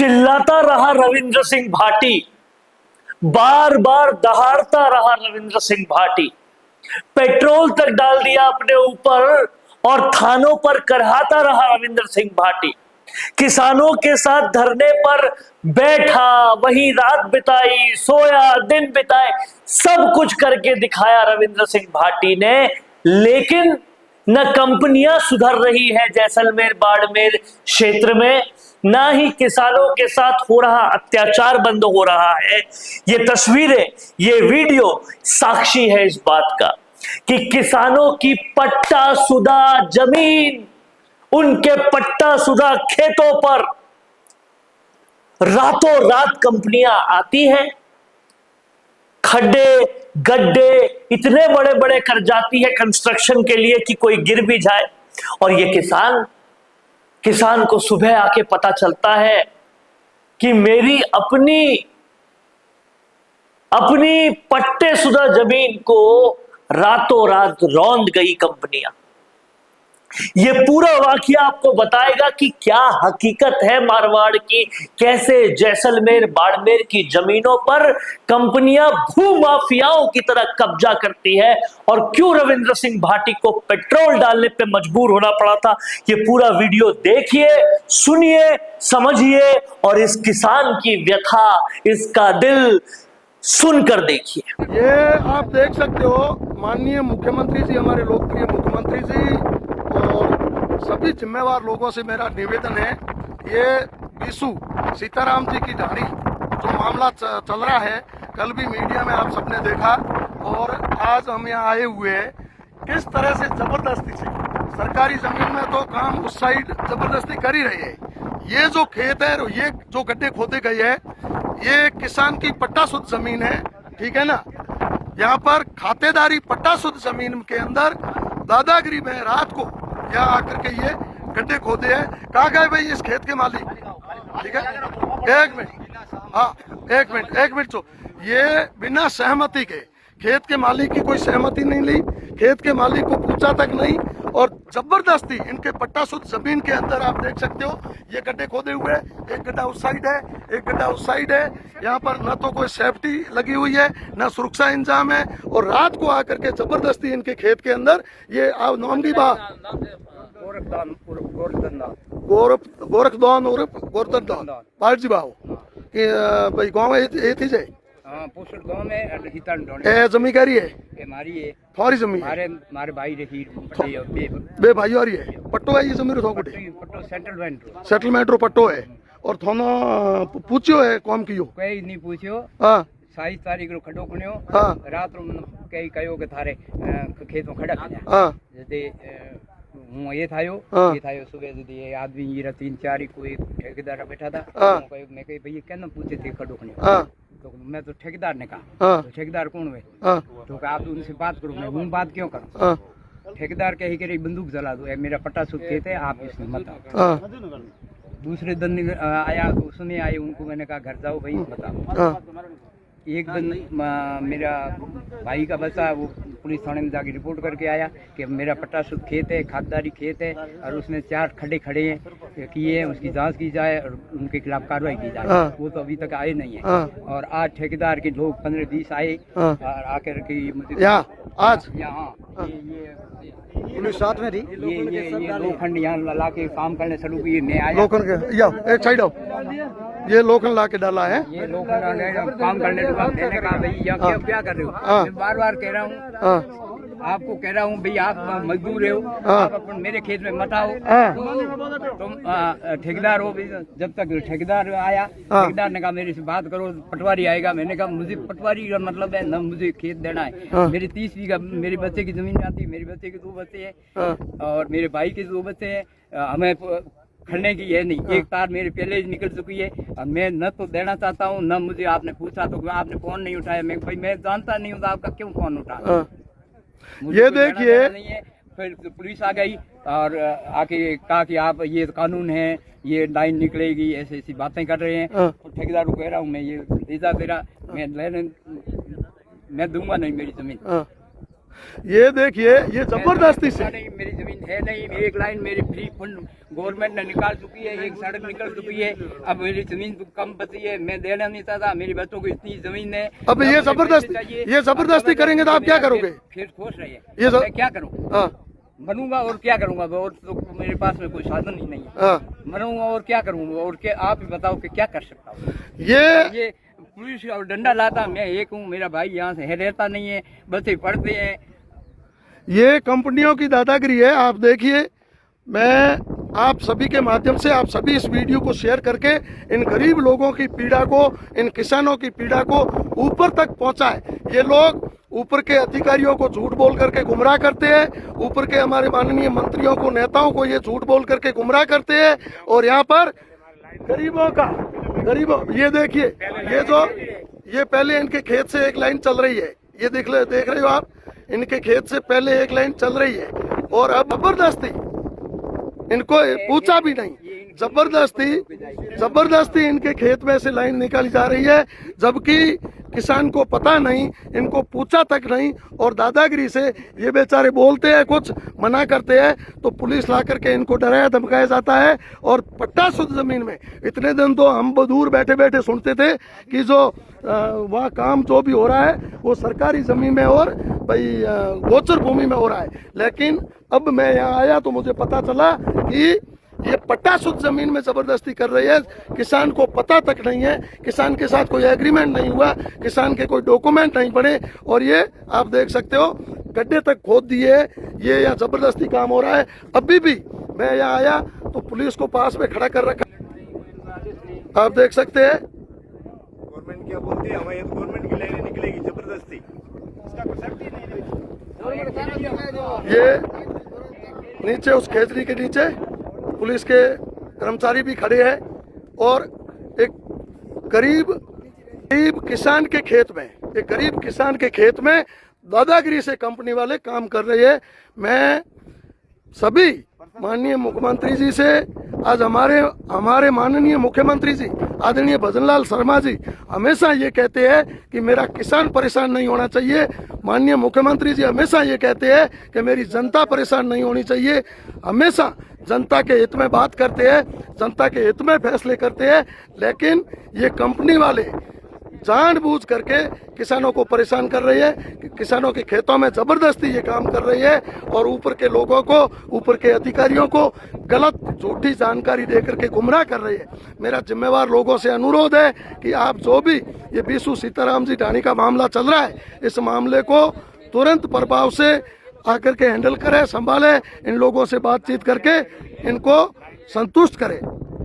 चिल्लाता रहा रविंद्र सिंह भाटी, बार बार दहाड़ता रहा रविंद्र सिंह भाटी, पेट्रोल तक डाल दिया अपने ऊपर और थानों पर करहाता रहा रविंद्र सिंह भाटी। किसानों के साथ धरने पर बैठा, वही रात बिताई, सोया, दिन बिताए, सब कुछ करके दिखाया रविंद्र सिंह भाटी ने। लेकिन न कंपनियां सुधर रही है जैसलमेर बाड़मेर क्षेत्र में, ना ही किसानों के साथ हो रहा अत्याचार बंद हो रहा है। ये तस्वीरें, ये वीडियो साक्षी है इस बात का कि किसानों की पट्टासुदा जमीन, उनके पट्टासुदा खेतों पर रातों रात कंपनियां आती हैं, खड्डे गड्ढे इतने बड़े बड़े कर जाती है कंस्ट्रक्शन के लिए कि कोई गिर भी जाए। और ये किसान को सुबह आके पता चलता है कि मेरी अपनी पट्टेसुदा जमीन को रातों रात रौंद गई कंपनियां। ये पूरा वाकया आपको बताएगा कि क्या हकीकत है मारवाड़ की, कैसे जैसलमेर बाड़मेर की जमीनों पर कंपनियां भूमाफियाओं की तरह कब्जा करती है और क्यों रविंद्र सिंह भाटी को पेट्रोल डालने पे मजबूर होना पड़ा था। ये पूरा वीडियो देखिए, सुनिए, समझिए और इस किसान की व्यथा, इसका दिल सुनकर देखिए। ये आप देख सकते हो, माननीय मुख्यमंत्री जी, हमारे लोकप्रिय मुख्यमंत्री जी और सभी जिम्मेवार लोगों से मेरा निवेदन है, ये विशु सीताराम जी की ढाणी जो मामला चल रहा है, कल भी मीडिया में आप सबने देखा और आज हम यहाँ आए हुए हैं, किस तरह से जबरदस्ती से सरकारी जमीन में तो काम उस साइड जबरदस्ती कर ही रही है। ये जो खेत है, ये जो गड्ढे खोदे गए हैं, ये किसान की पट्टासुद जमीन है, ठीक है ना। यहाँ पर खातेदारी पट्टासुद जमीन के अंदर दादागिरी में रात को यहाँ आकर के ये गड्ढे खोदे हैं। कहा गए भाई इस खेत के मालिक, ठीक है, एक मिनट तो ये बिना सहमति के खेत के मालिक की कोई सहमति नहीं ली, खेत के मालिक को पूछा तक नहीं और जबरदस्ती इनके पट्टासुद जमीन के अंदर आप देख सकते हो ये गड्ढे खोदे हुए, एक गड्ढा उस साइड है, एक गड्ढा उस साइड है। यहाँ पर न तो कोई सेफ्टी लगी हुई है, न सुरक्षा इंतजाम है और रात को आकर के जबरदस्ती इनके खेत के अंदर ये नाम की बात गोरखदान और गोरधन पार्टी बाहो कि भाई गाँव ये थी जाए गांव में ए जमी कह रही है, हमारी है थोड़ी जमी हमारे भाई रही बे भाई और ये पट्टो है, ये जमीन रो पट्टो सेटलमेंट रो पट्टो है और थाना पूछियो है कौन कियो कोई नहीं पूछियो। हाँ 27 तारीख रो खडो खणियो, हाँ रात रो कई कयो के थारे खेतों खड़ा किया। हाँ जदे हूँ ये थायो सुबह जदे ये आदमी ये 3-4 कोई ठेकेदार बैठा था, मैं कही भैया क्या पूछे थे खडो खणियो, तो मैं तो ठेकेदार ने कहा, तो ठेकेदार कौन हुए, तो आप उनसे बात करो, मैं हूँ बात क्यों करूँ। ठेकेदार कही कि बंदूक जला दो, मेरा पट्टासुद खेत है, आप इसमें मत आओ। दूसरे दिन आया तो उसने आए, उनको मैंने कहा घर जाओ भाई बताओ। एक दिन मेरा भाई का बच्चा वो पुलिस थाने में जाके रिपोर्ट करके आया कि मेरा पट्टासुद खेत है, खाददारी खेत है और उसमें 4 खड्डे खड़े हैं किए हैं, उसकी जांच की जाए और उनके खिलाफ कार्रवाई की जाए। वो तो अभी तक आए नहीं है। और आज ठेकेदार के लोग 15-20 आए और आकर के मुझे आज यहाँ पुलिस साथ में थी, ये लोखंड यहाँ ला के काम करने शुरू किए, मैं आया लोखंड के एक साइड आओ, ये लोखंड ला के डाला है, ये लोखंड काम करने के बाद मैंने कहा भाई यहाँ क्या कर रहे हो, मैं बार बार कह रहा हूँ आपको कह रहा हूँ भाई आप मजदूर हो, आप अपन मेरे खेत में मत आओ। तुम ठेकेदार हो, जब तक ठेकेदार आया, ठेकेदार ने कहा मेरे से बात करो, पटवारी आएगा। मैंने कहा मुझे पटवारी का मतलब है न मुझे खेत देना है, मेरी 30 बीघा मेरे बच्चे की जमीन आती है, मेरे बच्चे के 2 बच्चे हैं और मेरे भाई के 2 बच्चे हैं, हमें खड़ने की है नहीं, एक तार मेरे पहले ही निकल चुकी है और मैं न तो देना चाहता हूँ, न मुझे आपने पूछा तो आपने फोन नहीं उठाया। मैं भाई मैं जानता नहीं हूँ तो आपका क्यों फोन उठा। ये देखिए फिर पुलिस आ गई और आके कहा कि आप ये कानून है, ये लाइन निकलेगी, ऐसी ऐसी बातें कर रहे हैं। तो ठेकेदार को कह रहा हूँ मैं ये वीजा तेरा मैं दूंगा नहीं मेरी जमीन। ये देखिए, ये जबरदस्ती से नहीं, मेरी जमीन है नहीं, एक लाइन मेरी फ्री फंड गवर्नमेंट ने निकाल चुकी है, एक सड़क निकल चुकी है, अब मेरी जमीन तो कम बची है, मैं देना नहीं चाहता, मेरी बच्चों को इतनी जमीन है। अब ये जबरदस्ती करेंगे तो आप क्या करोगे? फिर खोज रही है, ये मैं क्या करूँ? हाँ, बनूंगा और क्या करूंगा? और तो मेरे पास में कोई साधन ही नहीं है, हाँ, बनूंगा और क्या करूंगा? और क्या आप ही बताओ कि क्या कर सकता हूँ? ये पुलिस और डंडा लाता मैं एक हूँ, मेरा भाई यहाँ से रहता नहीं है, बच्चे पढ़ते हैं। ये कंपनियों की दादागिरी है। आप देखिए, मैं आप सभी के माध्यम से आप सभी इस वीडियो को शेयर करके इन गरीब लोगों की पीड़ा को, इन किसानों की पीड़ा को ऊपर तक पहुंचाए। ये लोग ऊपर के अधिकारियों को झूठ बोल करके गुमराह करते हैं, ऊपर के हमारे माननीय मंत्रियों को, नेताओं को ये झूठ बोल करके गुमराह करते हैं, और यहाँ पर गरीबों ये देखिए, ये पहले इनके खेत से एक लाइन चल रही है, ये देख रहे हो आप, इनके खेत से पहले एक लाइन चल रही है, और अब जबरदस्ती इनको पूछा भी नहीं, जबरदस्ती इनके खेत में से लाइन निकाली जा रही है, जबकि किसान को पता नहीं, इनको पूछा तक नहीं, और दादागिरी से ये बेचारे बोलते हैं, कुछ मना करते हैं तो पुलिस ला करके इनको डराया धमकाया जाता है। और पट्टा शुद्ध जमीन में इतने दिन तो हम दूर बैठे बैठे सुनते थे कि जो वहाँ काम जो भी हो रहा है वो सरकारी जमीन में और भाई गोचर भूमि में हो रहा है, लेकिन अब मैं यहाँ आया तो मुझे पता चला कि ये पट्टा शुद्ध जमीन में जबरदस्ती कर रही है। किसान को पता तक नहीं है, किसान के साथ कोई एग्रीमेंट नहीं हुआ, किसान के कोई डॉक्यूमेंट नहीं बने, और ये आप देख सकते हो गड्ढे तक खोद दिए, ये यहाँ जबरदस्ती काम हो रहा है। अभी भी मैं यहाँ आया तो पुलिस को पास में खड़ा कर रखा, आप देख सकते हैं। गवर्नमेंट क्या बोलती है, हमारे गवर्नमेंट की लाइनें निकलेगी जबरदस्ती, इसका कोई शर्त ही नहीं। ये नीचे उस खेतरी के नीचे पुलिस के कर्मचारी भी खड़े हैं, और एक गरीब किसान के खेत में, एक गरीब किसान के खेत में दादागिरी से कंपनी वाले काम कर रहे हैं। मैं सभी माननीय मुख्यमंत्री जी से, आज हमारे माननीय मुख्यमंत्री जी आदरणीय भजनलाल शर्मा जी हमेशा ये कहते हैं कि मेरा किसान परेशान नहीं होना चाहिए। माननीय मुख्यमंत्री जी हमेशा ये कहते हैं कि मेरी जनता परेशान नहीं होनी चाहिए। हमेशा जनता के हित में बात करते हैं, जनता के हित में फैसले करते हैं, लेकिन ये कंपनी वाले जानबूझ करके किसानों को परेशान कर रही है, किसानों के खेतों में जबरदस्ती ये काम कर रही है, और ऊपर के लोगों को, ऊपर के अधिकारियों को गलत झूठी जानकारी देकर के गुमराह कर रही है। मेरा जिम्मेवार लोगों से अनुरोध है कि आप जो भी ये बीसू सीताराम जी ढाणी का मामला चल रहा है, इस मामले को तुरंत प्रभाव से आकर के हैंडल करें, संभाले, इन लोगों से बातचीत करके इनको संतुष्ट करें।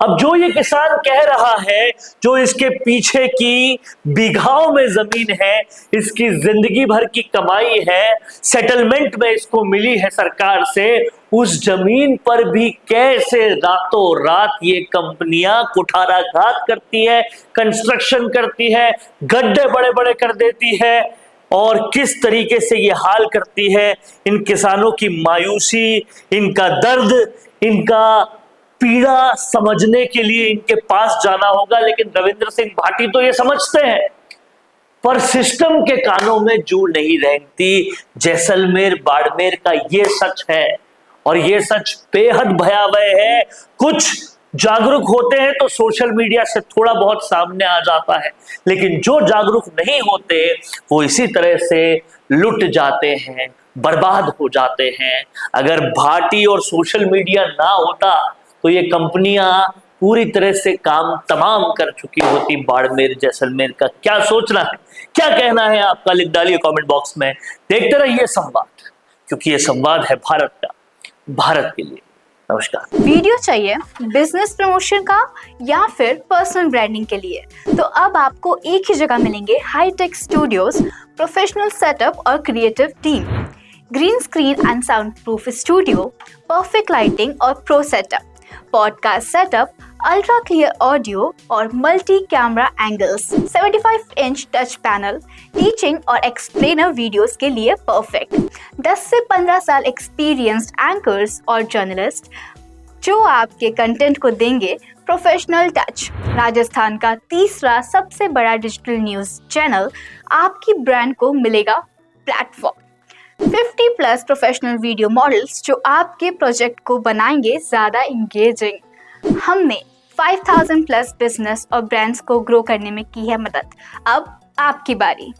अब जो ये किसान कह रहा है, जो इसके पीछे की बीघाओं में जमीन है, इसकी जिंदगी भर की कमाई है, सेटलमेंट में इसको मिली है सरकार से, उस जमीन पर भी कैसे रातों रात ये कंपनियां कुठाराघात करती है, कंस्ट्रक्शन करती है, गड्ढे बड़े बड़े कर देती है, और किस तरीके से ये हाल करती है। इन किसानों की मायूसी, इनका दर्द, इनका पीड़ा समझने के लिए इनके पास जाना होगा। लेकिन रविंद्र सिंह भाटी तो ये समझते हैं, पर सिस्टम के कानों में जू नहीं रेंगती। जैसलमेर बाड़मेर का ये सच है, और ये सच बेहद भयावह है। कुछ जागरूक होते हैं तो सोशल मीडिया से थोड़ा बहुत सामने आ जाता है, लेकिन जो जागरूक नहीं होते वो इसी तरह से लुट जाते हैं, बर्बाद हो जाते हैं। अगर भाटी और सोशल मीडिया ना होता तो ये कंपनियां पूरी तरह से काम तमाम कर चुकी होती। बाड़मेर जैसलमेर का क्या सोचना है, क्या कहना है आपका, लिख डालिए कमेंट बॉक्स में। देखते रहिए संवाद, क्योंकि ये संवाद है भारत का, भारत के लिए। नमस्कार। वीडियो चाहिए बिजनेस प्रमोशन का या फिर पर्सनल ब्रांडिंग के लिए, तो अब आपको एक ही जगह मिलेंगे हाईटेक स्टूडियोज, प्रोफेशनल सेटअप और creative team, green screen and soundproof studio, perfect lighting और pro setup, podcast setup, ultra clear audio और multi camera angles, 75 inch touch panel, teaching और एक्सप्लेनर वीडियोस के लिए परफेक्ट। 10 से 15 साल experienced anchors और journalist जो आपके कंटेंट को देंगे प्रोफेशनल टच। राजस्थान का तीसरा सबसे बड़ा डिजिटल न्यूज चैनल आपकी ब्रांड को मिलेगा platform. 50 plus professional video models जो आपके प्रोजेक्ट को बनाएंगे ज़्यादा इंगेजिंग। हमने 5000 प्लस बिजनेस और ब्रांड्स को ग्रो करने में की है मदद। अब आपकी बारी।